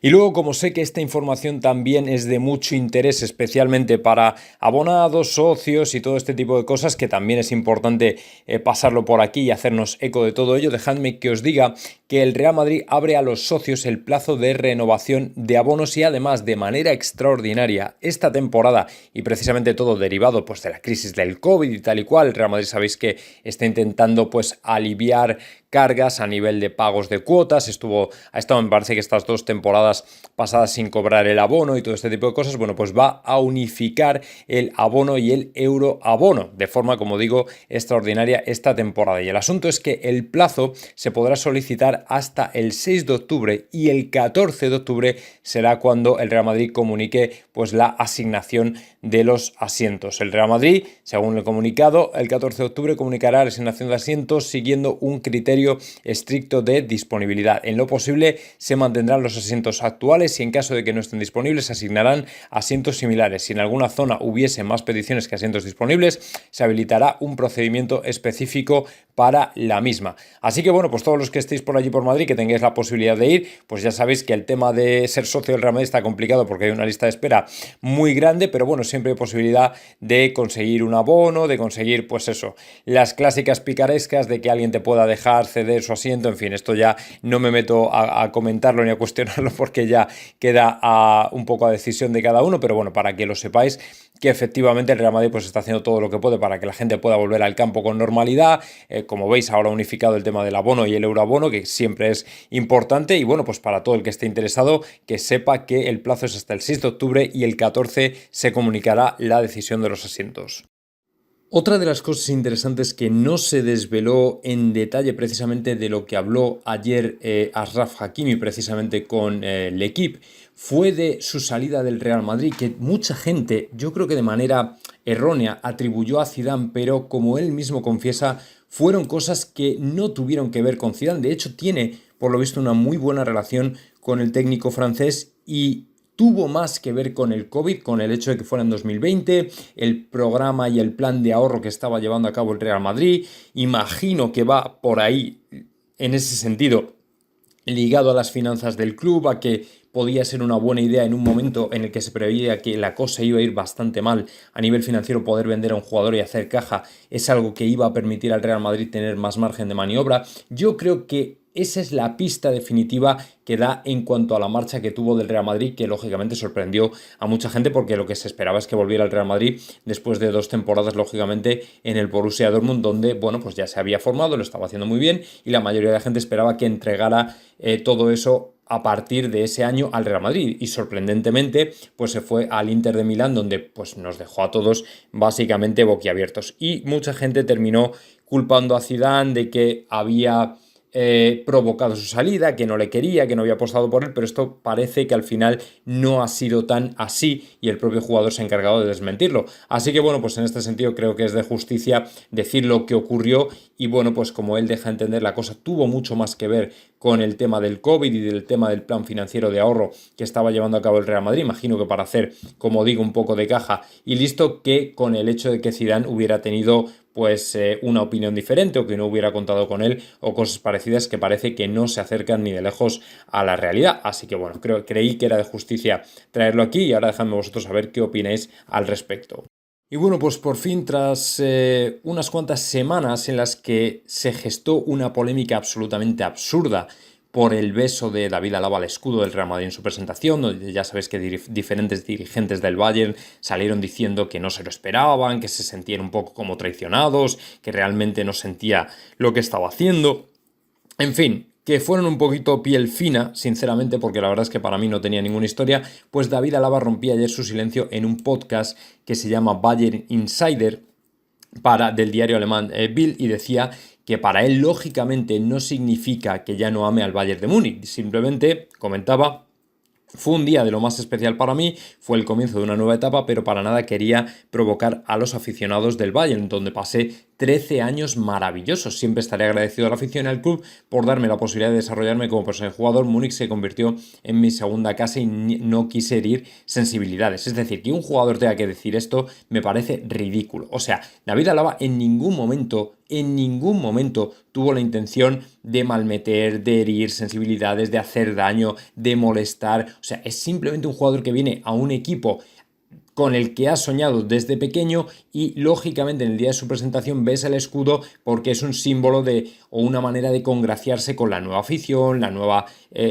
Y luego, como sé que esta información también es de mucho interés, especialmente para abonados, socios y todo este tipo de cosas, que también es importante pasarlo por aquí y hacernos eco de todo ello, dejadme que os diga que el Real Madrid abre a los socios el plazo de renovación de abonos y además de manera extraordinaria esta temporada, y precisamente todo derivado pues de la crisis del COVID y tal y cual. El Real Madrid sabéis que está intentando pues aliviar cargas a nivel de pagos de cuotas, ha estado, me parece que estas 2 temporadas pasadas sin cobrar el abono y todo este tipo de cosas. Bueno, pues va a unificar el abono y el euroabono de forma, como digo, extraordinaria esta temporada. Y el asunto es que el plazo se podrá solicitar hasta el 6 de octubre y el 14 de octubre será cuando el Real Madrid comunique pues la asignación de los asientos. El Real Madrid, según el comunicado, el 14 de octubre comunicará la asignación de asientos siguiendo un criterio estricto de disponibilidad. En lo posible se mantendrán los asientos actuales y en caso de que no estén disponibles se asignarán asientos similares. Si en alguna zona hubiese más peticiones que asientos disponibles, se habilitará un procedimiento específico para la misma. Así que bueno, pues todos los que estéis por allí por Madrid, que tengáis la posibilidad de ir, pues ya sabéis que el tema de ser socio del Real Madrid está complicado porque hay una lista de espera muy grande, pero bueno, siempre hay posibilidad de conseguir un abono, de conseguir pues eso, las clásicas picarescas de que alguien te pueda dejar ceder su asiento. En fin, esto ya no me meto a comentarlo ni a cuestionarlo porque ya queda un poco a decisión de cada uno, pero bueno, para que lo sepáis, que efectivamente el Real Madrid pues está haciendo todo lo que puede para que la gente pueda volver al campo con normalidad. Como veis, ahora unificado el tema del abono y el euroabono, que siempre es importante. Y bueno, pues para todo el que esté interesado, que sepa que el plazo es hasta el 6 de octubre y el 14 se comunicará la decisión de los asientos. Otra de las cosas interesantes que no se desveló en detalle precisamente de lo que habló ayer Achraf Hakimi precisamente con L'Équipe fue de su salida del Real Madrid, que mucha gente, yo creo que de manera errónea, atribuyó a Zidane, pero como él mismo confiesa, fueron cosas que no tuvieron que ver con Zidane. De hecho, tiene, por lo visto, una muy buena relación con el técnico francés y tuvo más que ver con el COVID, con el hecho de que fuera en 2020, el programa y el plan de ahorro que estaba llevando a cabo el Real Madrid. Imagino que va por ahí, en ese sentido, ligado a las finanzas del club, a que podía ser una buena idea en un momento en el que se preveía que la cosa iba a ir bastante mal a nivel financiero. Poder vender a un jugador y hacer caja es algo que iba a permitir al Real Madrid tener más margen de maniobra. Yo creo que esa es la pista definitiva que da en cuanto a la marcha que tuvo del Real Madrid, que lógicamente sorprendió a mucha gente porque lo que se esperaba es que volviera al Real Madrid después de 2 temporadas, lógicamente, en el Borussia Dortmund, donde, bueno, pues ya se había formado, lo estaba haciendo muy bien y la mayoría de la gente esperaba que entregara todo eso a partir de ese año al Real Madrid, y sorprendentemente pues se fue al Inter de Milán, donde pues nos dejó a todos básicamente boquiabiertos, y mucha gente terminó culpando a Zidane de que había provocado su salida, que no le quería, que no había apostado por él, pero esto parece que al final no ha sido tan así y el propio jugador se ha encargado de desmentirlo. Así que bueno, pues en este sentido creo que es de justicia decir lo que ocurrió, y bueno, pues como él deja entender, la cosa tuvo mucho más que ver con el tema del COVID y del tema del plan financiero de ahorro que estaba llevando a cabo el Real Madrid, imagino que para hacer, como digo, un poco de caja y listo, que con el hecho de que Zidane hubiera tenido pues una opinión diferente o que no hubiera contado con él o cosas parecidas que parece que no se acercan ni de lejos a la realidad. Así que bueno, creí que era de justicia traerlo aquí, y ahora dejadme vosotros saber qué opináis al respecto. Y bueno, pues por fin, tras unas cuantas semanas en las que se gestó una polémica absolutamente absurda por el beso de David Alaba al escudo del Real Madrid en su presentación, donde ya sabéis que diferentes dirigentes del Bayern salieron diciendo que no se lo esperaban, que se sentían un poco como traicionados, que realmente no sentía lo que estaba haciendo. En fin, que fueron un poquito piel fina, sinceramente, porque la verdad es que para mí no tenía ninguna historia. Pues David Alaba rompía ayer su silencio en un podcast que se llama Bayern Insider, del diario alemán Bild, y decía que para él lógicamente no significa que ya no ame al Bayern de Múnich, simplemente comentaba: fue un día de lo más especial para mí, fue el comienzo de una nueva etapa, pero para nada quería provocar a los aficionados del Bayern, donde pasé 13 años maravillosos. Siempre estaré agradecido a la afición y al club por darme la posibilidad de desarrollarme como persona y jugador. Múnich se convirtió en mi segunda casa y no quise herir sensibilidades. Es decir, que un jugador tenga que decir esto me parece ridículo. O sea, David Alaba en ningún momento tuvo la intención de malmeter, de herir sensibilidades, de hacer daño, de molestar. O sea, es simplemente un jugador que viene a un equipo con el que ha soñado desde pequeño y lógicamente en el día de su presentación ves el escudo porque es un símbolo o una manera de congraciarse con la nueva afición,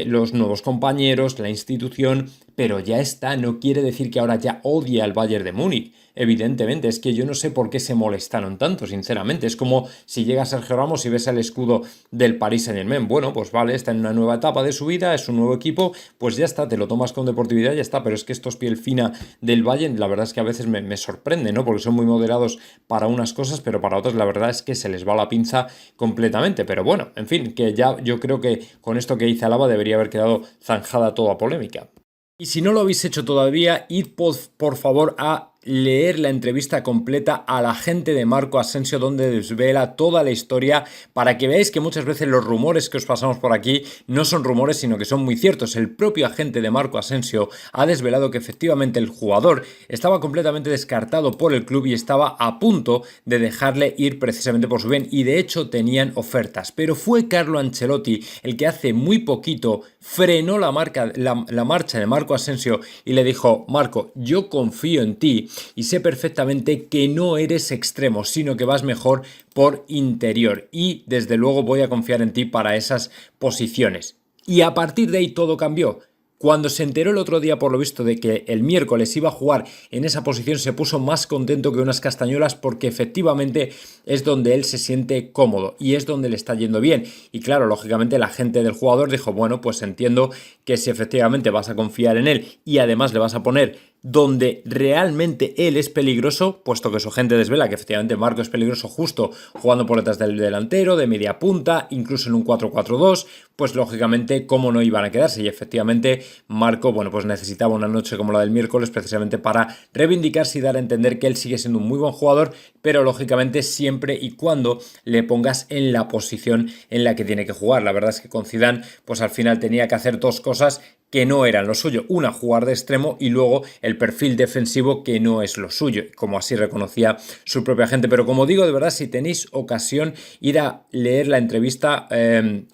los nuevos compañeros, la institución, pero ya está, no quiere decir que ahora ya odie al Bayern de Múnich. Evidentemente, es que yo no sé por qué se molestaron tanto, sinceramente. Es como si llega Sergio Ramos y ves el escudo del Paris Saint-Germain. Bueno, pues vale, está en una nueva etapa de su vida, es un nuevo equipo, pues ya está, te lo tomas con deportividad y ya está. Pero es que estos piel fina del Bayern, la verdad es que a veces me sorprende, ¿no? Porque son muy moderados para unas cosas, pero para otras la verdad es que se les va la pinza completamente. Pero bueno, en fin, que ya yo creo que con esto que dice Alaba debería haber quedado zanjada toda polémica. Y si no lo habéis hecho todavía, id por favor a leer la entrevista completa a la gente de Marco Asensio donde desvela toda la historia para que veáis que muchas veces los rumores que os pasamos por aquí no son rumores sino que son muy ciertos. El propio agente de Marco Asensio ha desvelado que efectivamente el jugador estaba completamente descartado por el club y estaba a punto de dejarle ir precisamente por su bien y de hecho tenían ofertas, pero fue Carlo Ancelotti el que hace muy poquito frenó la marcha de Marco Asensio y le dijo: Marco, yo confío en ti y sé perfectamente que no eres extremo, sino que vas mejor por interior y desde luego voy a confiar en ti para esas posiciones. Y a partir de ahí todo cambió. Cuando se enteró el otro día, por lo visto, de que el miércoles iba a jugar en esa posición, se puso más contento que unas castañuelas porque efectivamente es donde él se siente cómodo y es donde le está yendo bien. Y claro, lógicamente la gente del jugador dijo: bueno, pues entiendo que si efectivamente vas a confiar en él y además le vas a poner donde realmente él es peligroso, puesto que su gente desvela que efectivamente Marco es peligroso justo jugando por detrás del delantero, de media punta, incluso en un 4-4-2, pues lógicamente cómo no iban a quedarse. Y efectivamente Marco, bueno, pues necesitaba una noche como la del miércoles precisamente para reivindicarse y dar a entender que él sigue siendo un muy buen jugador, pero lógicamente siempre y cuando le pongas en la posición en la que tiene que jugar. La verdad es que con Zidane pues al final tenía que hacer dos cosas que no eran lo suyo, una, jugar de extremo, y luego el perfil defensivo, que no es lo suyo, como así reconocía su propia gente. Pero como digo, de verdad, si tenéis ocasión, ir a leer la entrevista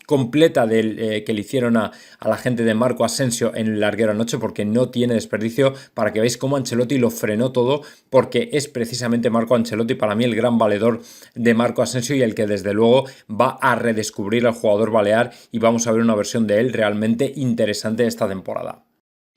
completa que le hicieron a la gente de Marco Asensio en el larguero anoche, porque no tiene desperdicio, para que veáis cómo Ancelotti lo frenó todo, porque es precisamente Marco Ancelotti para mí el gran valedor de Marco Asensio y el que desde luego va a redescubrir al jugador balear, y vamos a ver una versión de él realmente interesante esta temporada.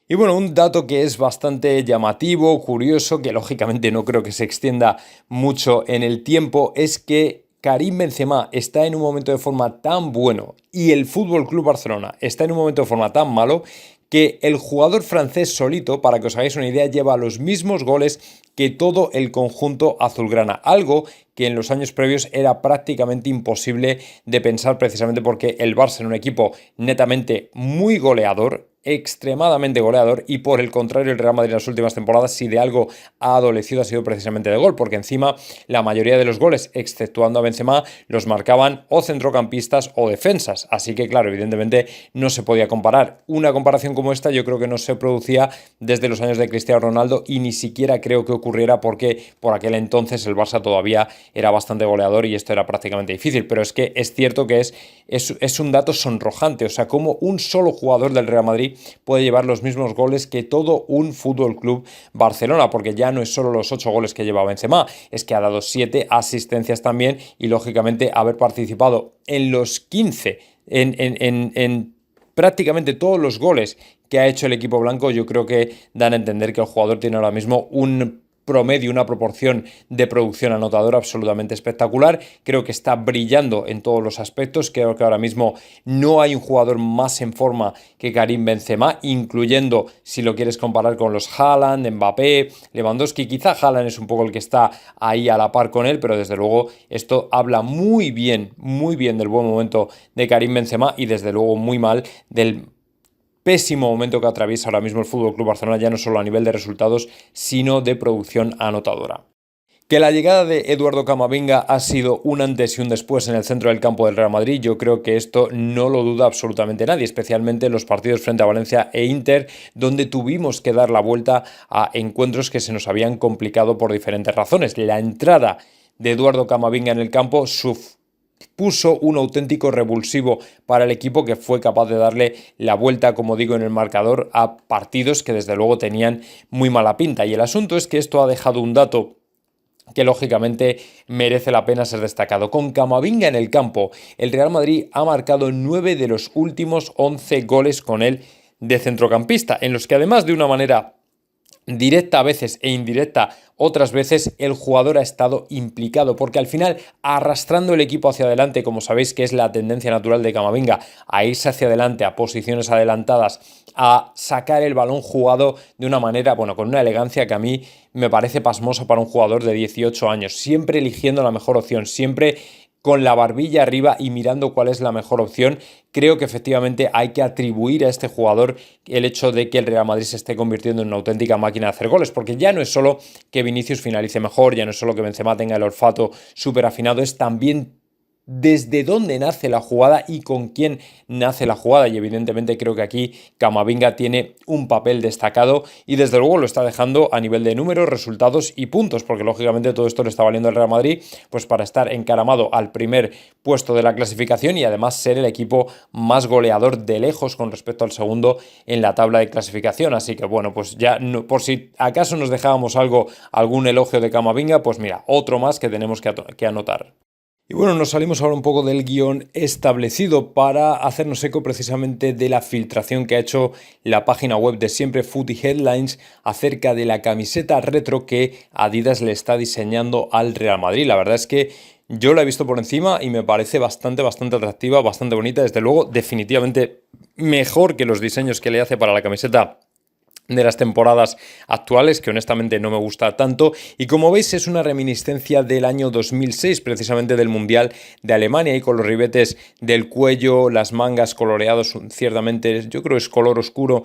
Y bueno, un dato que es bastante llamativo, curioso, que lógicamente no creo que se extienda mucho en el tiempo, es que Karim Benzema está en un momento de forma tan bueno y el Fútbol Club Barcelona está en un momento de forma tan malo que el jugador francés solito, para que os hagáis una idea, lleva los mismos goles que todo el conjunto azulgrana, algo que en los años previos era prácticamente imposible de pensar, precisamente porque el Barça era un equipo netamente muy goleador, extremadamente goleador, y por el contrario el Real Madrid en las últimas temporadas, si de algo ha adolecido, ha sido precisamente de gol, porque encima la mayoría de los goles, exceptuando a Benzema, los marcaban o centrocampistas o defensas, así que claro, evidentemente no se podía comparar. Una comparación como esta yo creo que no se producía desde los años de Cristiano Ronaldo y ni siquiera creo que ocurriera porque por aquel entonces el Barça todavía era bastante goleador y esto era prácticamente difícil, pero es que es cierto que es un dato sonrojante, o sea, como un solo jugador del Real Madrid puede llevar los mismos goles que todo un Fútbol Club Barcelona, porque ya no es solo los 8 goles que lleva Benzema, es que ha dado 7 asistencias también y lógicamente haber participado en los 15, en prácticamente todos los goles que ha hecho el equipo blanco, yo creo que dan a entender que el jugador tiene ahora mismo un promedio, una proporción de producción anotadora absolutamente espectacular. Creo que está brillando en todos los aspectos. Creo que ahora mismo no hay un jugador más en forma que Karim Benzema, incluyendo, si lo quieres comparar con los Haaland, Mbappé, Lewandowski. Quizá Haaland es un poco el que está ahí a la par con él, pero desde luego esto habla muy bien del buen momento de Karim Benzema y desde luego muy mal del pésimo momento que atraviesa ahora mismo el Fútbol Club Barcelona, ya no solo a nivel de resultados, sino de producción anotadora. Que la llegada de Eduardo Camavinga ha sido un antes y un después en el centro del campo del Real Madrid, yo creo que esto no lo duda absolutamente nadie, especialmente en los partidos frente a Valencia e Inter, donde tuvimos que dar la vuelta a encuentros que se nos habían complicado por diferentes razones. La entrada de Eduardo Camavinga en el campo puso un auténtico revulsivo para el equipo que fue capaz de darle la vuelta, como digo, en el marcador a partidos que desde luego tenían muy mala pinta. Y el asunto es que esto ha dejado un dato que lógicamente merece la pena ser destacado. Con Camavinga en el campo, el Real Madrid ha marcado 9 de los últimos 11 goles con él de centrocampista, en los que además de una manera directa a veces e indirecta otras veces, el jugador ha estado implicado, porque al final arrastrando el equipo hacia adelante, como sabéis que es la tendencia natural de Camavinga, a irse hacia adelante, a posiciones adelantadas, a sacar el balón jugado de una manera, bueno, con una elegancia que a mí me parece pasmosa para un jugador de 18 años, siempre eligiendo la mejor opción, siempre con la barbilla arriba y mirando cuál es la mejor opción. Creo que efectivamente hay que atribuir a este jugador el hecho de que el Real Madrid se esté convirtiendo en una auténtica máquina de hacer goles, porque ya no es solo que Vinicius finalice mejor, ya no es solo que Benzema tenga el olfato súper afinado, es también desde dónde nace la jugada y con quién nace la jugada, y evidentemente creo que aquí Camavinga tiene un papel destacado y desde luego lo está dejando a nivel de números, resultados y puntos, porque lógicamente todo esto le está valiendo al Real Madrid pues para estar encaramado al primer puesto de la clasificación y además ser el equipo más goleador de lejos con respecto al segundo en la tabla de clasificación. Así que bueno, pues ya no, por si acaso nos dejábamos algún elogio de Camavinga, pues mira, otro más que tenemos que anotar. Y bueno, nos salimos ahora un poco del guión establecido para hacernos eco precisamente de la filtración que ha hecho la página web de Siempre Footy Headlines acerca de la camiseta retro que Adidas le está diseñando al Real Madrid. La verdad es que yo la he visto por encima y me parece bastante atractiva, bastante bonita. Desde luego, definitivamente mejor que los diseños que le hace para la camiseta de las temporadas actuales, que honestamente no me gusta tanto, y como veis es una reminiscencia del año 2006, precisamente del Mundial de Alemania, y con los ribetes del cuello, las mangas coloreados, ciertamente yo creo es color oscuro,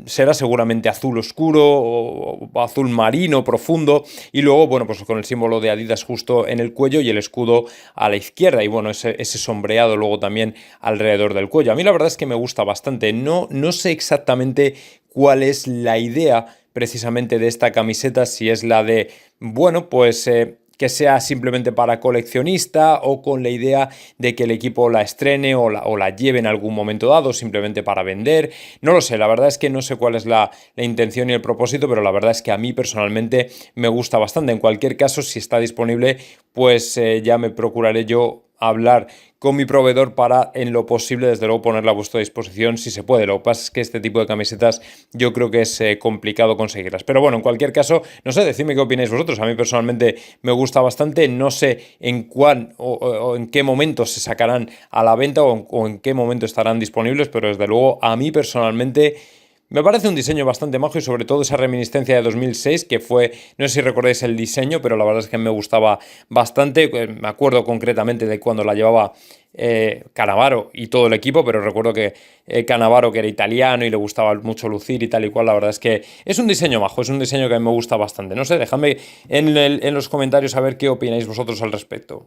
será seguramente azul oscuro o azul marino profundo, y luego bueno pues con el símbolo de Adidas justo en el cuello y el escudo a la izquierda, y bueno ese sombreado luego también alrededor del cuello. A mí la verdad es que me gusta bastante, no sé exactamente cuál es la idea precisamente de esta camiseta, si es la de, bueno, pues que sea simplemente para coleccionista o con la idea de que el equipo la estrene o la lleve en algún momento dado, simplemente para vender. No lo sé, la verdad es que no sé cuál es la intención y el propósito, pero la verdad es que a mí personalmente me gusta bastante. En cualquier caso, si está disponible, pues ya me procuraré yo hablar con mi proveedor para, en lo posible, desde luego, ponerla a vuestra disposición si se puede. Lo que pasa es que este tipo de camisetas yo creo que es complicado conseguirlas. Pero bueno, en cualquier caso, no sé, decidme qué opináis vosotros. A mí personalmente me gusta bastante. No sé en cuán o en qué momento se sacarán a la venta o en qué momento estarán disponibles, pero desde luego a mí personalmente me parece un diseño bastante majo y sobre todo esa reminiscencia de 2006 que fue, no sé si recordáis el diseño, pero la verdad es que me gustaba bastante. Me acuerdo concretamente de cuando la llevaba Cannavaro y todo el equipo, pero recuerdo que Cannavaro, que era italiano y le gustaba mucho lucir y tal y cual, la verdad es que es un diseño majo, es un diseño que a mí me gusta bastante. No sé, dejadme en los comentarios a ver qué opináis vosotros al respecto.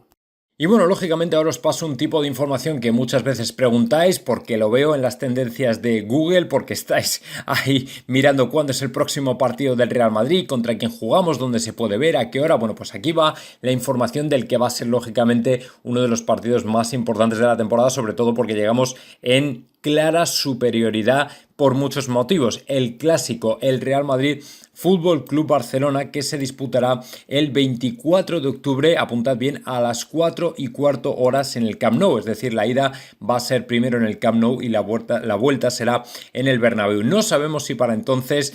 Y bueno, lógicamente ahora os paso un tipo de información que muchas veces preguntáis porque lo veo en las tendencias de Google, porque estáis ahí mirando cuándo es el próximo partido del Real Madrid, contra quién jugamos, dónde se puede ver, a qué hora. Bueno, pues aquí va la información del que va a ser lógicamente uno de los partidos más importantes de la temporada, sobre todo porque llegamos en clara superioridad por muchos motivos. El clásico, el Real Madrid Fútbol Club Barcelona, que se disputará el 24 de octubre, apuntad bien, a las 4:15 en el Camp Nou, es decir, la ida va a ser primero en el Camp Nou y la vuelta será en el Bernabéu. No sabemos si para entonces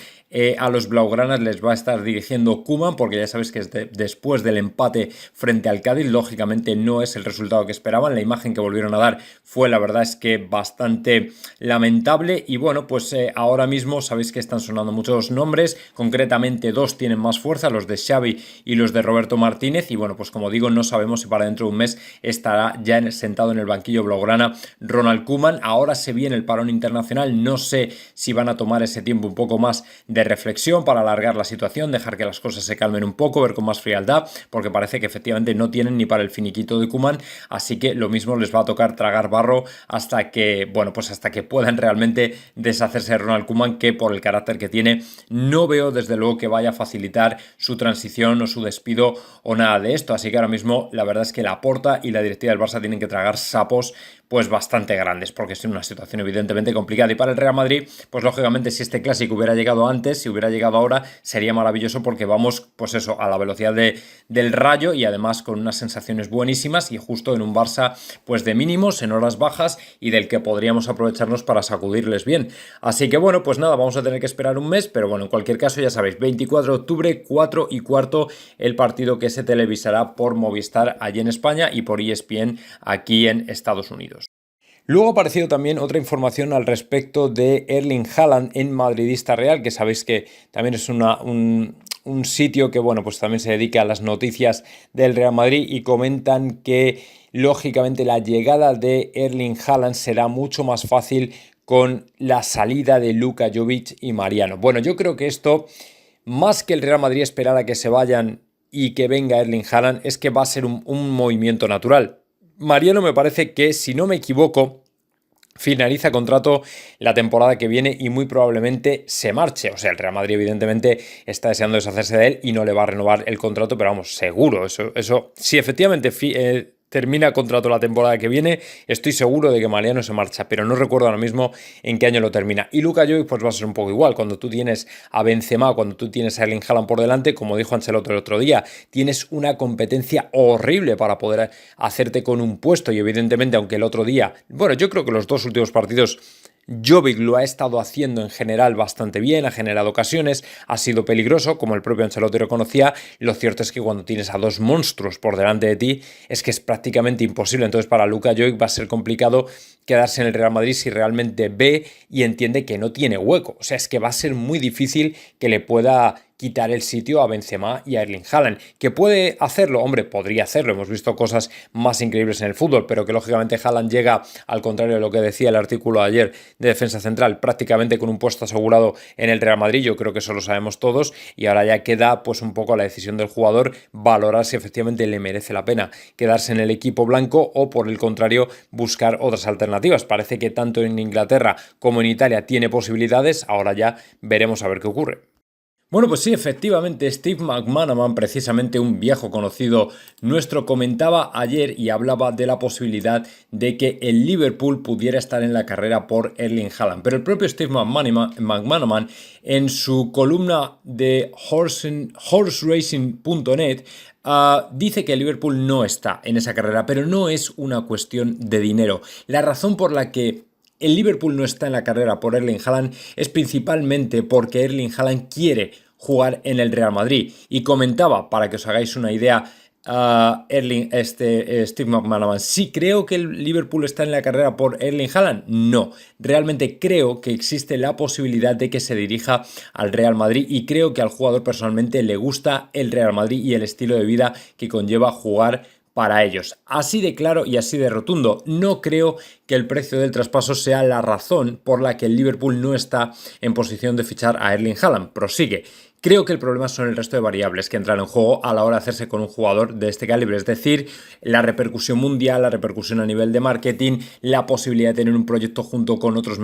a los blaugranas les va a estar dirigiendo Koeman, porque ya sabéis que después del empate frente al Cádiz, lógicamente no es el resultado que esperaban. La imagen que volvieron a dar fue, la verdad es que bastante bastante lamentable. Y bueno, pues ahora mismo sabéis que están sonando muchos nombres, concretamente dos tienen más fuerza, los de Xavi y los de Roberto Martínez. Y bueno, pues como digo, no sabemos si para dentro de un mes estará ya sentado en el banquillo blaugrana Ronald Koeman. Ahora se viene el parón internacional, no sé si van a tomar ese tiempo un poco más de reflexión para alargar la situación, dejar que las cosas se calmen un poco, ver con más frialdad, porque parece que efectivamente no tienen ni para el finiquito de Koeman, así que lo mismo les va a tocar tragar barro hasta que, bueno, pues hasta que puedan realmente deshacerse de Ronald Koeman, que por el carácter que tiene, no veo desde luego que vaya a facilitar su transición o su despido o nada de esto, así que ahora mismo la verdad es que Laporta y la directiva del Barça tienen que tragar sapos pues bastante grandes, porque es una situación evidentemente complicada. Y para el Real Madrid, pues lógicamente si este clásico hubiera llegado antes, si hubiera llegado ahora, sería maravilloso, porque vamos, pues eso, a la velocidad del rayo y además con unas sensaciones buenísimas y justo en un Barça pues de mínimos, en horas bajas y del que podríamos aprovecharnos para sacudirles bien. Así que bueno, pues nada, vamos a tener que esperar un mes, pero bueno, en cualquier caso ya sabéis, 24 de octubre, 4:15, el partido que se televisará por Movistar allí en España y por ESPN aquí en Estados Unidos. Luego ha aparecido también otra información al respecto de Erling Haaland en Madridista Real, que sabéis que también es un sitio que, bueno, pues también se dedica a las noticias del Real Madrid, y comentan que lógicamente la llegada de Erling Haaland será mucho más fácil con la salida de Luka Jovic y Mariano. Bueno, yo creo que esto, más que el Real Madrid esperar a que se vayan y que venga Erling Haaland, es que va a ser un movimiento natural. Mariano me parece que, si no me equivoco, finaliza contrato la temporada que viene y muy probablemente se marche. O sea, el Real Madrid evidentemente está deseando deshacerse de él y no le va a renovar el contrato, pero vamos, seguro, eso si efectivamente termina contrato la temporada que viene, estoy seguro de que Mariano se marcha, pero no recuerdo ahora mismo en qué año lo termina. Y Luka Jovic pues va a ser un poco igual. Cuando tú tienes a Benzema, cuando tú tienes a Erling Haaland por delante, como dijo Ancelotti el otro día, tienes una competencia horrible para poder hacerte con un puesto. Y evidentemente, aunque el otro día, bueno, yo creo que los dos últimos partidos Jovic lo ha estado haciendo en general bastante bien, ha generado ocasiones, ha sido peligroso, como el propio Ancelotti reconocía. Lo cierto es que cuando tienes a dos monstruos por delante de ti, es que es prácticamente imposible. Entonces para Luka Jovic va a ser complicado quedarse en el Real Madrid si realmente ve y entiende que no tiene hueco. O sea, es que va a ser muy difícil que le pueda quitar el sitio a Benzema y a Erling Haaland. ¿Que puede hacerlo? Hombre, podría hacerlo. Hemos visto cosas más increíbles en el fútbol, pero que lógicamente Haaland llega, al contrario de lo que decía el artículo de ayer de Defensa Central, prácticamente con un puesto asegurado en el Real Madrid. Yo creo que eso lo sabemos todos, y ahora ya queda pues un poco a la decisión del jugador valorar si efectivamente le merece la pena quedarse en el equipo blanco o, por el contrario, buscar otras alternativas. Parece que tanto en Inglaterra como en Italia tiene posibilidades. Ahora ya veremos a ver qué ocurre. Bueno, pues sí, efectivamente, Steve McManaman, precisamente un viejo conocido nuestro, comentaba ayer y hablaba de la posibilidad de que el Liverpool pudiera estar en la carrera por Erling Haaland. Pero el propio Steve McManaman, en su columna de horseracing.net, dice que el Liverpool no está en esa carrera, pero no es una cuestión de dinero. La razón por la que el Liverpool no está en la carrera por Erling Haaland es principalmente porque Erling Haaland quiere jugar en el Real Madrid. Y comentaba, para que os hagáis una idea, Steve McManaman: ¿sí creo que el Liverpool está en la carrera por Erling Haaland? No, realmente creo que existe la posibilidad de que se dirija al Real Madrid, y creo que al jugador personalmente le gusta el Real Madrid y el estilo de vida que conlleva jugar para ellos. Así de claro y así de rotundo. No creo que el precio del traspaso sea la razón por la que el Liverpool no está en posición de fichar a Erling Haaland. Prosigue: creo que el problema son el resto de variables que entran en juego a la hora de hacerse con un jugador de este calibre, es decir, la repercusión mundial, la repercusión a nivel de marketing, la posibilidad de tener un proyecto junto con otros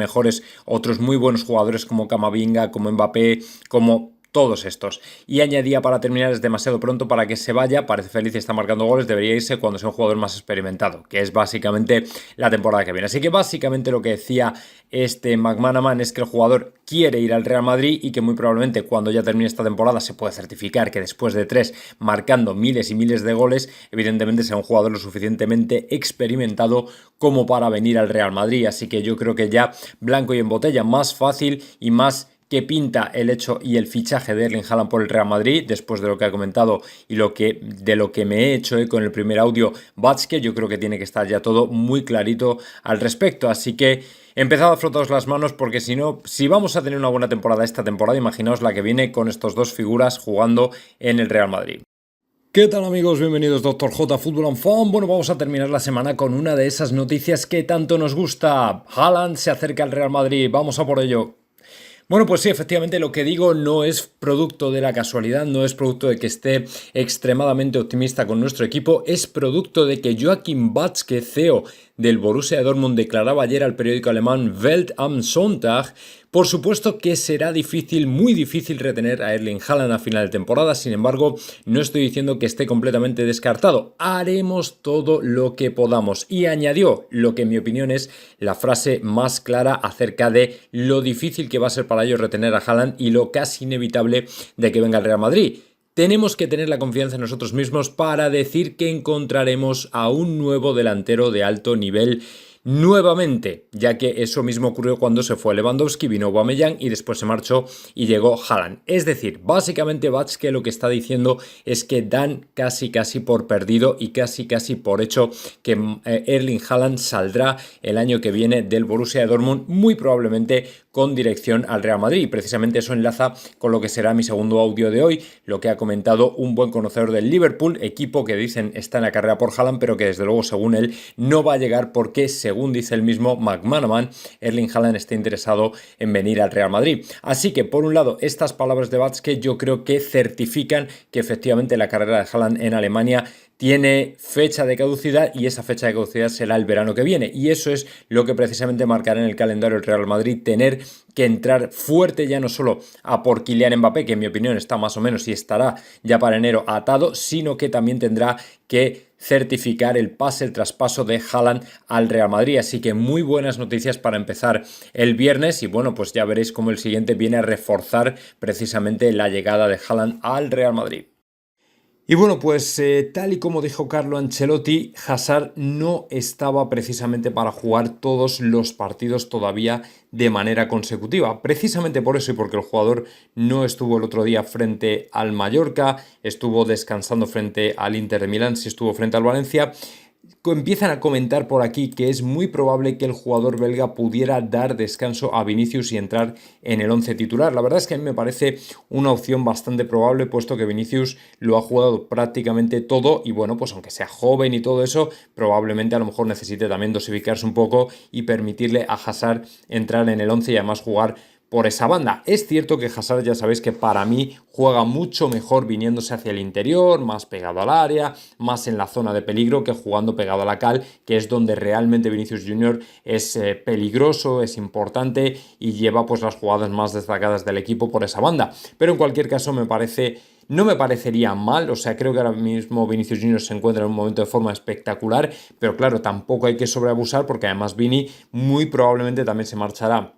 muy buenos jugadores como Camavinga, como Mbappé, como todos estos. Y añadía, para terminar: es demasiado pronto para que se vaya, parece feliz y está marcando goles, debería irse cuando sea un jugador más experimentado, que es básicamente la temporada que viene. Así que básicamente lo que decía McManaman es que el jugador quiere ir al Real Madrid y que muy probablemente cuando ya termine esta temporada se puede certificar que después de 3 marcando miles y miles de goles, evidentemente sea un jugador lo suficientemente experimentado como para venir al Real Madrid. Así que yo creo que ya blanco y en botella, más fácil y más qué pinta el hecho y el fichaje de Erling Haaland por el Real Madrid, después de lo que ha comentado y de lo que me he hecho con el primer audio Vázquez. Yo creo que tiene que estar ya todo muy clarito al respecto, así que empezad a frotaros las manos, porque si no, si vamos a tener una buena temporada esta temporada, imaginaos la que viene con estos dos figuras jugando en el Real Madrid. ¿Qué tal, amigos? Bienvenidos Dr. J Football and Fun. Bueno, vamos a terminar la semana con una de esas noticias que tanto nos gusta. Haaland se acerca al Real Madrid, vamos a por ello. Bueno, pues sí, efectivamente lo que digo no es producto de la casualidad, no es producto de que esté extremadamente optimista con nuestro equipo, es producto de que Joachim Watzke, CEO del Borussia Dortmund, declaraba ayer al periódico alemán Welt am Sonntag, por supuesto que será difícil, muy difícil retener a Erling Haaland a final de temporada. Sin embargo, no estoy diciendo que esté completamente descartado. Haremos todo lo que podamos. Y añadió lo que en mi opinión es la frase más clara acerca de lo difícil que va a ser para ellos retener a Haaland y lo casi inevitable de que venga el Real Madrid. Tenemos que tener la confianza en nosotros mismos para decir que encontraremos a un nuevo delantero de alto nivel nuevamente, ya que eso mismo ocurrió cuando se fue Lewandowski, vino Aubameyang y después se marchó y llegó Haaland. Es decir, básicamente Watzke lo que está diciendo es que dan casi por perdido y casi por hecho que Erling Haaland saldrá el año que viene del Borussia Dortmund, muy probablemente con dirección al Real Madrid. Y precisamente eso enlaza con lo que será mi segundo audio de hoy, lo que ha comentado un buen conocedor del Liverpool, equipo que dicen está en la carrera por Haaland, pero que desde luego, según él, no va a llegar porque, según dice el mismo McManaman, Erling Haaland está interesado en venir al Real Madrid. Así que, por un lado, estas palabras de Watzke yo creo que certifican que efectivamente la carrera de Haaland en Alemania tiene fecha de caducidad y esa fecha de caducidad será el verano que viene, y eso es lo que precisamente marcará en el calendario el Real Madrid, tener que entrar fuerte ya no solo a por Kylian Mbappé, que en mi opinión está más o menos y estará ya para enero atado, sino que también tendrá que certificar el pase, el traspaso de Haaland al Real Madrid. Así que muy buenas noticias para empezar el viernes, y bueno, pues ya veréis cómo el siguiente viene a reforzar precisamente la llegada de Haaland al Real Madrid. Y bueno, pues tal y como dijo Carlo Ancelotti, Hazard no estaba precisamente para jugar todos los partidos todavía de manera consecutiva. Precisamente por eso, y porque el jugador no estuvo el otro día frente al Mallorca, estuvo descansando frente al Inter de Milán, sí estuvo frente al Valencia. Empiezan a comentar por aquí que es muy probable que el jugador belga pudiera dar descanso a Vinicius y entrar en el 11 titular. La verdad es que a mí me parece una opción bastante probable, puesto que Vinicius lo ha jugado prácticamente todo y bueno, pues aunque sea joven y todo eso, probablemente a lo mejor necesite también dosificarse un poco y permitirle a Hazard entrar en el 11 y además jugar por esa banda. Es cierto que Hazard, ya sabéis que para mí juega mucho mejor viniéndose hacia el interior, más pegado al área, más en la zona de peligro que jugando pegado a la cal, que es donde realmente Vinicius Junior es peligroso, es importante y lleva pues las jugadas más destacadas del equipo por esa banda. Pero en cualquier caso no me parecería mal, o sea, creo que ahora mismo Vinicius Junior se encuentra en un momento de forma espectacular, pero claro, tampoco hay que sobreabusar, porque además Vini muy probablemente también se marchará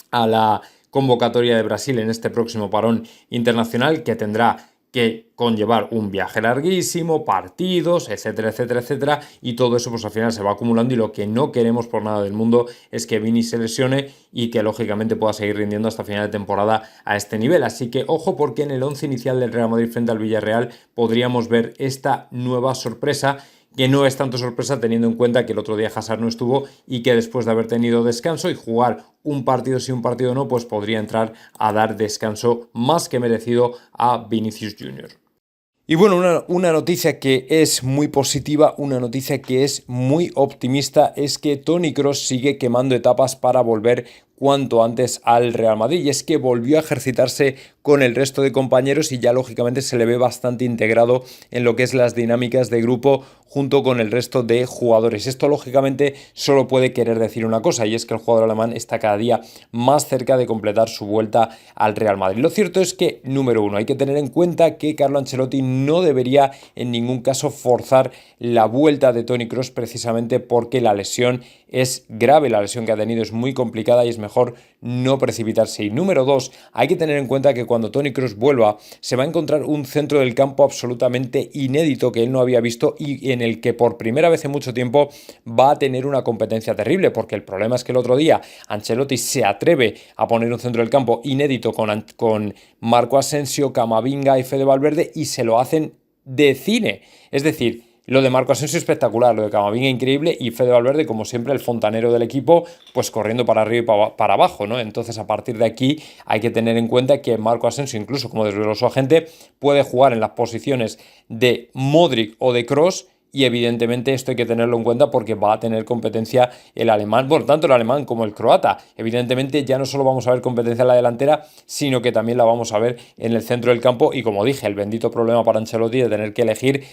a la convocatoria de Brasil en este próximo parón internacional, que tendrá que conllevar un viaje larguísimo, partidos, etcétera, y todo eso pues al final se va acumulando, y lo que no queremos por nada del mundo es que Vini se lesione y que lógicamente pueda seguir rindiendo hasta final de temporada a este nivel. Así que ojo, porque en el 11 inicial del Real Madrid frente al Villarreal podríamos ver esta nueva sorpresa, que no es tanto sorpresa teniendo en cuenta que el otro día Hazard no estuvo y que después de haber tenido descanso y jugar un partido sí, un partido no, pues podría entrar a dar descanso más que merecido a Vinicius Junior. Y bueno, una noticia que es muy positiva, una noticia que es muy optimista, es que Toni Kroos sigue quemando etapas para volver cuanto antes al Real Madrid, y es que volvió a ejercitarse con el resto de compañeros y ya lógicamente se le ve bastante integrado en lo que es las dinámicas de grupo junto con el resto de jugadores. Esto lógicamente solo puede querer decir una cosa, y es que el jugador alemán está cada día más cerca de completar su vuelta al Real Madrid. Lo cierto es que, número uno, hay que tener en cuenta que Carlo Ancelotti no debería en ningún caso forzar la vuelta de Toni Kroos, precisamente porque la lesión es grave, la lesión que ha tenido es muy complicada y es mejor no precipitarse. Y número dos, hay que tener en cuenta que cuando cuando Toni Kroos vuelva, se va a encontrar un centro del campo absolutamente inédito que él no había visto y en el que por primera vez en mucho tiempo va a tener una competencia terrible, porque el problema es que el otro día Ancelotti se atreve a poner un centro del campo inédito con Marco Asensio, Camavinga y Fede Valverde y se lo hacen de cine. Es decir, lo de Marco Asensio espectacular, lo de Camavinga increíble y Fede Valverde, como siempre, el fontanero del equipo, pues corriendo para arriba y para abajo, ¿no? Entonces, a partir de aquí hay que tener en cuenta que Marco Asensio, incluso como desveló su agente, puede jugar en las posiciones de Modric o de Kroos. Y evidentemente esto hay que tenerlo en cuenta porque va a tener competencia el alemán, bueno, tanto el alemán como el croata. Evidentemente ya no solo vamos a ver competencia en la delantera, sino que también la vamos a ver en el centro del campo. Y como dije, el bendito problema para Ancelotti de tener que elegir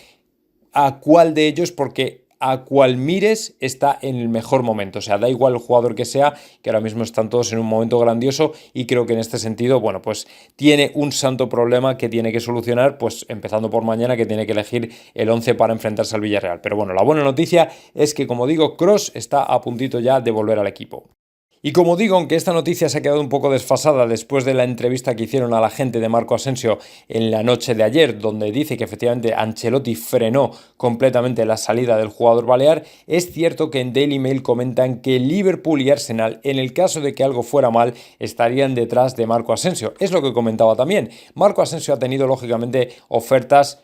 a cuál de ellos, porque a cual mires está en el mejor momento. O sea, da igual el jugador que sea, que ahora mismo están todos en un momento grandioso y creo que en este sentido, bueno, pues tiene un santo problema que tiene que solucionar, pues empezando por mañana, que tiene que elegir el 11 para enfrentarse al Villarreal. Pero bueno, la buena noticia es que, como digo, Kroos está a puntito ya de volver al equipo. Y como digo, aunque esta noticia se ha quedado un poco desfasada después de la entrevista que hicieron a la gente de Marco Asensio en la noche de ayer, donde dice que efectivamente Ancelotti frenó completamente la salida del jugador balear, es cierto que en Daily Mail comentan que Liverpool y Arsenal, en el caso de que algo fuera mal, estarían detrás de Marco Asensio. Es lo que comentaba también. Marco Asensio ha tenido lógicamente ofertas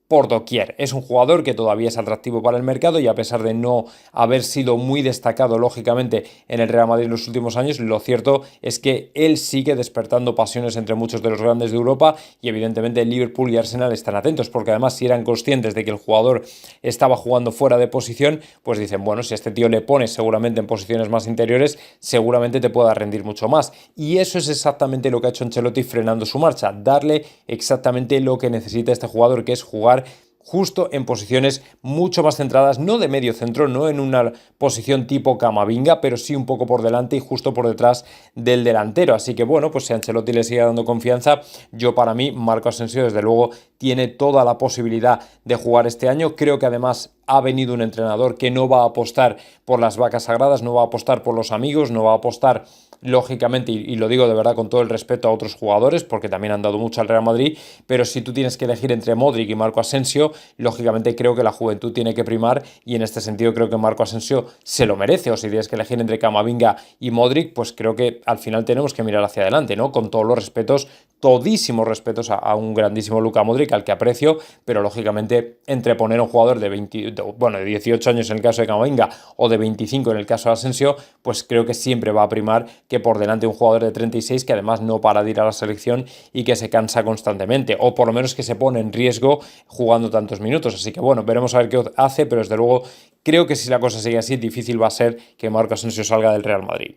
por doquier. Es un jugador que todavía es atractivo para el mercado y a pesar de no haber sido muy destacado lógicamente en el Real Madrid en los últimos años, lo cierto es que él sigue despertando pasiones entre muchos de los grandes de Europa y evidentemente Liverpool y Arsenal están atentos porque además si eran conscientes de que el jugador estaba jugando fuera de posición, pues dicen, bueno, si a este tío le pones seguramente en posiciones más interiores, seguramente te pueda rendir mucho más. Y eso es exactamente lo que ha hecho Ancelotti frenando su marcha, darle exactamente lo que necesita este jugador, que es jugar justo en posiciones mucho más centradas, no de medio centro, no en una posición tipo Camavinga, pero sí un poco por delante y justo por detrás del delantero. Así que bueno, pues si Ancelotti le sigue dando confianza, yo para mí, Marco Asensio desde luego tiene toda la posibilidad de jugar este año. Creo que además ha venido un entrenador que no va a apostar por las vacas sagradas, no va a apostar por los amigos, no va a apostar lógicamente, y lo digo de verdad con todo el respeto a otros jugadores, porque también han dado mucho al Real Madrid, pero si tú tienes que elegir entre Modric y Marco Asensio, lógicamente creo que la juventud tiene que primar y en este sentido creo que Marco Asensio se lo merece, o si tienes que elegir entre Camavinga y Modric, pues creo que al final tenemos que mirar hacia adelante, ¿no? Con todos los respetos, todísimos respetos a un grandísimo Luka Modric, al que aprecio, pero lógicamente entre poner a un jugador de 18 años en el caso de Camavinga o de 25 en el caso de Asensio, pues creo que siempre va a primar que por delante un jugador de 36 que además no para de ir a la selección y que se cansa constantemente, o por lo menos que se pone en riesgo jugando tantos minutos. Así que bueno, veremos a ver qué hace, pero desde luego creo que si la cosa sigue así, difícil va a ser que Marco Asensio salga del Real Madrid.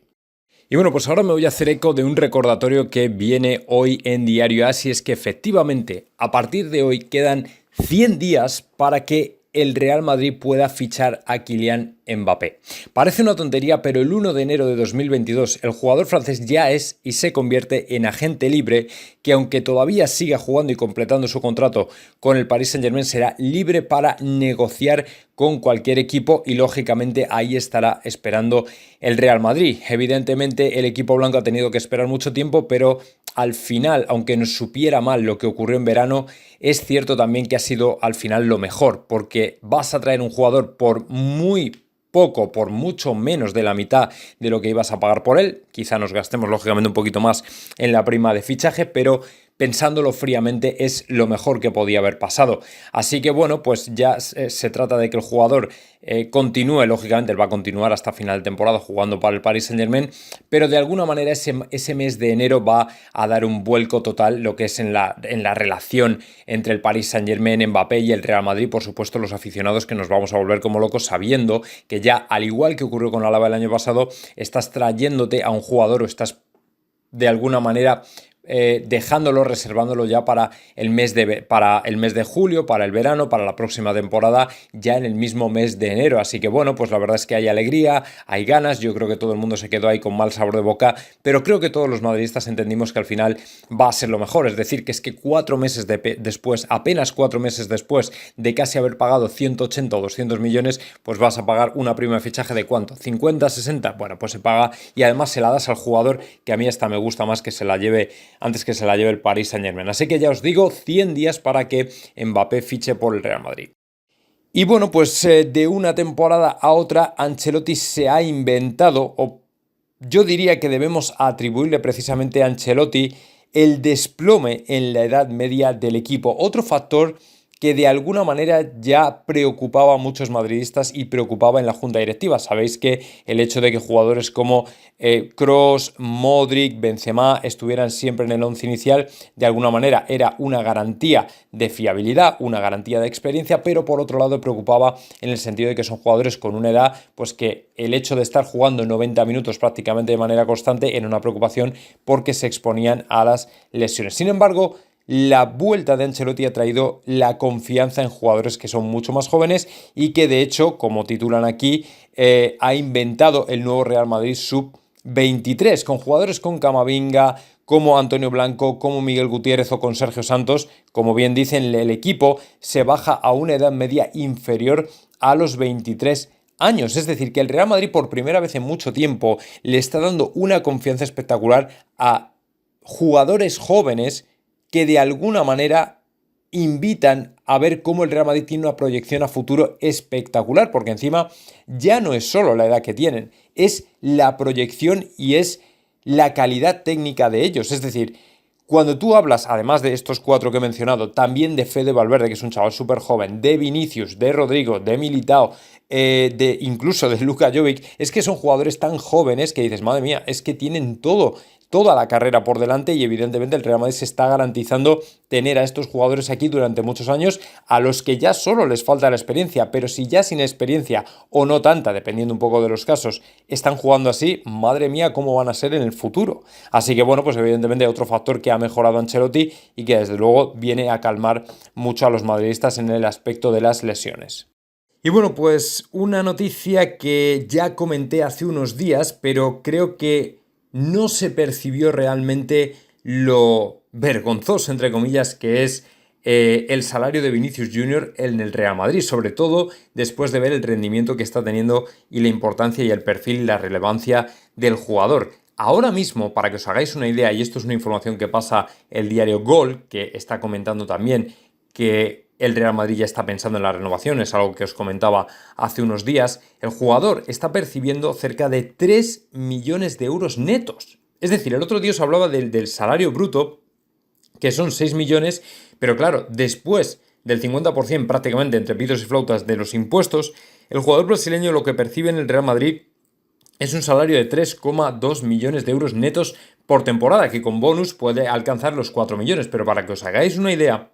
Y bueno, pues ahora me voy a hacer eco de un recordatorio que viene hoy en Diario AS, y es que efectivamente a partir de hoy quedan 100 días para que el Real Madrid pueda fichar a Kylian Mbappé. Parece una tontería, pero el 1 de enero de 2022 el jugador francés ya es y se convierte en agente libre, que aunque todavía siga jugando y completando su contrato con el Paris Saint-Germain, será libre para negociar con cualquier equipo y lógicamente ahí estará esperando el Real Madrid. Evidentemente el equipo blanco ha tenido que esperar mucho tiempo, pero al final, aunque nos supiera mal lo que ocurrió en verano, es cierto también que ha sido al final lo mejor, porque vas a traer un jugador por muy poco, por mucho menos de la mitad de lo que ibas a pagar por él. Quizá nos gastemos lógicamente un poquito más en la prima de fichaje, pero pensándolo fríamente es lo mejor que podía haber pasado. Así que bueno, pues ya se trata de que el jugador continúe, lógicamente él va a continuar hasta final de temporada jugando para el Paris Saint-Germain, pero de alguna manera ese mes de enero va a dar un vuelco total lo que es en la relación entre el Paris Saint-Germain, Mbappé y el Real Madrid, por supuesto los aficionados que nos vamos a volver como locos sabiendo que ya, al igual que ocurrió con Alaba el año pasado, estás trayéndote a un jugador o estás de alguna manera dejándolo, reservándolo ya para el mes de julio, para el verano, para la próxima temporada, ya en el mismo mes de enero. Así que bueno, pues la verdad es que hay alegría, hay ganas. Yo creo que todo el mundo se quedó ahí con mal sabor de boca, pero creo que todos los madridistas entendimos que al final va a ser lo mejor. Es decir, que es que 4 meses después, apenas 4 meses después de casi haber pagado 180 o 200 millones, pues vas a pagar una prima de fichaje de ¿cuánto? ¿50, 60? Bueno, pues se paga y además se la das al jugador, que a mí hasta me gusta más que se la lleve antes que se la lleve el Paris Saint-Germain. Así que ya os digo, 100 días para que Mbappé fiche por el Real Madrid. Y bueno, pues de una temporada a otra, Ancelotti se ha inventado, o yo diría que debemos atribuirle precisamente a Ancelotti el desplome en la edad media del equipo. Otro factor que de alguna manera ya preocupaba a muchos madridistas y preocupaba en la junta directiva. Sabéis que el hecho de que jugadores como Kroos, Modric, Benzema estuvieran siempre en el once inicial, de alguna manera era una garantía de fiabilidad, una garantía de experiencia, pero por otro lado preocupaba en el sentido de que son jugadores con una edad, pues que el hecho de estar jugando 90 minutos prácticamente de manera constante era una preocupación porque se exponían a las lesiones. Sin embargo, la vuelta de Ancelotti ha traído la confianza en jugadores que son mucho más jóvenes y que de hecho, como titulan aquí, ha inventado el nuevo Real Madrid Sub-23, con jugadores con Camavinga, como Antonio Blanco, como Miguel Gutiérrez o con Sergio Santos. Como bien dicen, el equipo se baja a una edad media inferior a los 23 años. Es decir, que el Real Madrid por primera vez en mucho tiempo le está dando una confianza espectacular a jugadores jóvenes que de alguna manera invitan a ver cómo el Real Madrid tiene una proyección a futuro espectacular, porque encima ya no es solo la edad que tienen, es la proyección y es la calidad técnica de ellos. Es decir, cuando tú hablas, además de estos cuatro que he mencionado, también de Fede Valverde, que es un chaval súper joven, de Vinicius, de Rodrigo, de Militao, incluso de Luka Jovic, es que son jugadores tan jóvenes que dices, madre mía, es que tienen toda la carrera por delante y evidentemente el Real Madrid se está garantizando tener a estos jugadores aquí durante muchos años a los que ya solo les falta la experiencia, pero si ya sin experiencia o no tanta, dependiendo un poco de los casos, están jugando así, madre mía, cómo van a ser en el futuro. Así que bueno, pues evidentemente otro factor que ha mejorado Ancelotti y que desde luego viene a calmar mucho a los madridistas en el aspecto de las lesiones. Y bueno, pues una noticia que ya comenté hace unos días, pero creo que no se percibió realmente lo vergonzoso, entre comillas, que es el salario de Vinicius Junior en el Real Madrid, sobre todo después de ver el rendimiento que está teniendo y la importancia y el perfil y la relevancia del jugador. Ahora mismo, para que os hagáis una idea, y esto es una información que pasa el diario Gol, que está comentando también que el Real Madrid ya está pensando en la renovación, es algo que os comentaba hace unos días, el jugador está percibiendo cerca de 3 millones de euros netos. Es decir, el otro día os hablaba del salario bruto, que son 6 millones, pero claro, después del 50% prácticamente entre pitos y flautas de los impuestos, el jugador brasileño lo que percibe en el Real Madrid es un salario de 3,2 millones de euros netos por temporada, que con bonus puede alcanzar los 4 millones, pero para que os hagáis una idea,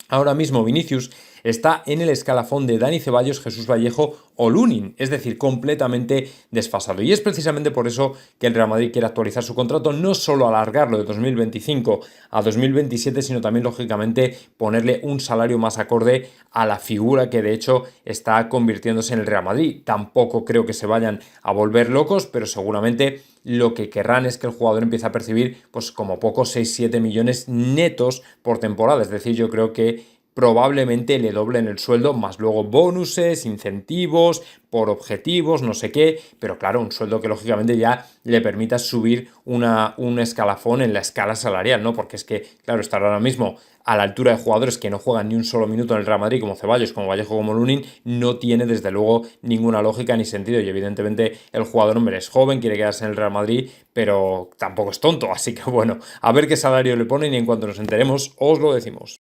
ahora mismo Vinicius está en el escalafón de Dani Ceballos, Jesús Vallejo o Lunin, es decir, completamente desfasado. Y es precisamente por eso que el Real Madrid quiere actualizar su contrato, no solo alargarlo de 2025 a 2027, sino también, lógicamente, ponerle un salario más acorde a la figura que de hecho está convirtiéndose en el Real Madrid. Tampoco creo que se vayan a volver locos, pero seguramente lo que querrán es que el jugador empiece a percibir, pues como poco, 6-7 millones netos por temporada. Es decir, yo creo que probablemente le doblen el sueldo, más luego bonuses, incentivos, por objetivos, no sé qué, pero claro, un sueldo que lógicamente ya le permita subir un escalafón en la escala salarial, ¿no? Porque es que, claro, estar ahora mismo a la altura de jugadores que no juegan ni un solo minuto en el Real Madrid, como Ceballos, como Vallejo, como Lunin, no tiene desde luego ninguna lógica ni sentido. Y evidentemente el jugador, hombre, es joven, quiere quedarse en el Real Madrid, pero tampoco es tonto. Así que bueno, a ver qué salario le ponen y en cuanto nos enteremos, os lo decimos.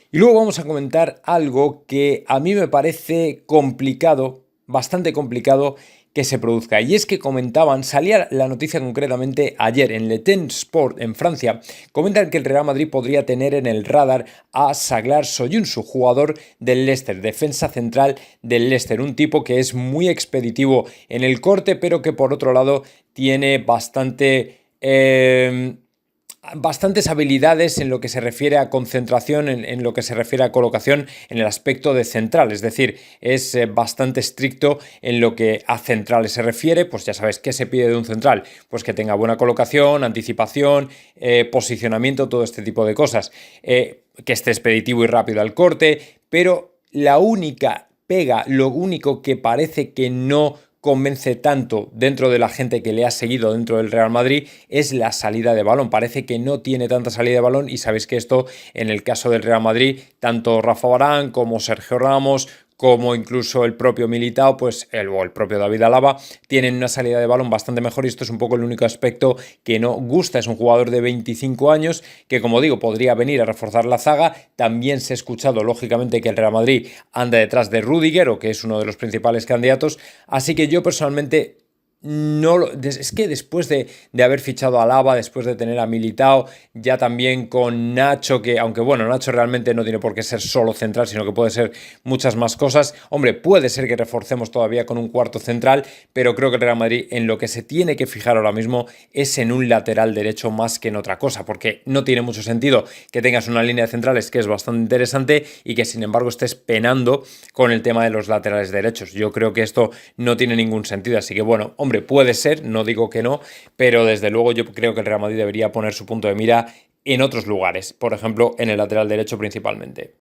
Y luego vamos a comentar algo que a mí me parece complicado, bastante complicado que se produzca. Y es que comentaban, salía la noticia concretamente ayer en Le Temps Sport en Francia, comentan que el Real Madrid podría tener en el radar a Saglar Soyuncu, jugador del Leicester, defensa central del Leicester, un tipo que es muy expeditivo en el corte, pero que por otro lado tiene bastantes habilidades en lo que se refiere a concentración, en lo que se refiere a colocación en el aspecto de central, es decir, es bastante estricto en lo que a centrales se refiere. Pues ya sabes, ¿qué se pide de un central? Pues que tenga buena colocación, anticipación, posicionamiento, todo este tipo de cosas, que esté expeditivo y rápido al corte, pero la única pega, lo único que parece que no convence tanto dentro de la gente que le ha seguido dentro del Real Madrid es la salida de balón. Parece que no tiene tanta salida de balón y sabéis que esto en el caso del Real Madrid, tanto Rafa Varane como Sergio Ramos, como incluso el propio Militao, pues el propio David Alaba, tienen una salida de balón bastante mejor y esto es un poco el único aspecto que no gusta. Es un jugador de 25 años que, como digo, podría venir a reforzar la zaga. También se ha escuchado, lógicamente, que el Real Madrid anda detrás de Rüdiger, o que es uno de los principales candidatos, así que yo personalmente no, es que después de haber fichado a Alaba, después de tener a Militao, ya también con Nacho, que aunque bueno, Nacho realmente no tiene por qué ser solo central, sino que puede ser muchas más cosas. Hombre, puede ser que reforcemos todavía con un cuarto central, pero creo que el Real Madrid en lo que se tiene que fijar ahora mismo es en un lateral derecho más que en otra cosa, porque no tiene mucho sentido que tengas una línea de centrales que es bastante interesante y que sin embargo estés penando con el tema de los laterales derechos. Yo creo que esto no tiene ningún sentido, así que bueno, hombre, puede ser, no digo que no, pero desde luego yo creo que el Real Madrid debería poner su punto de mira en otros lugares, por ejemplo, en el lateral derecho principalmente.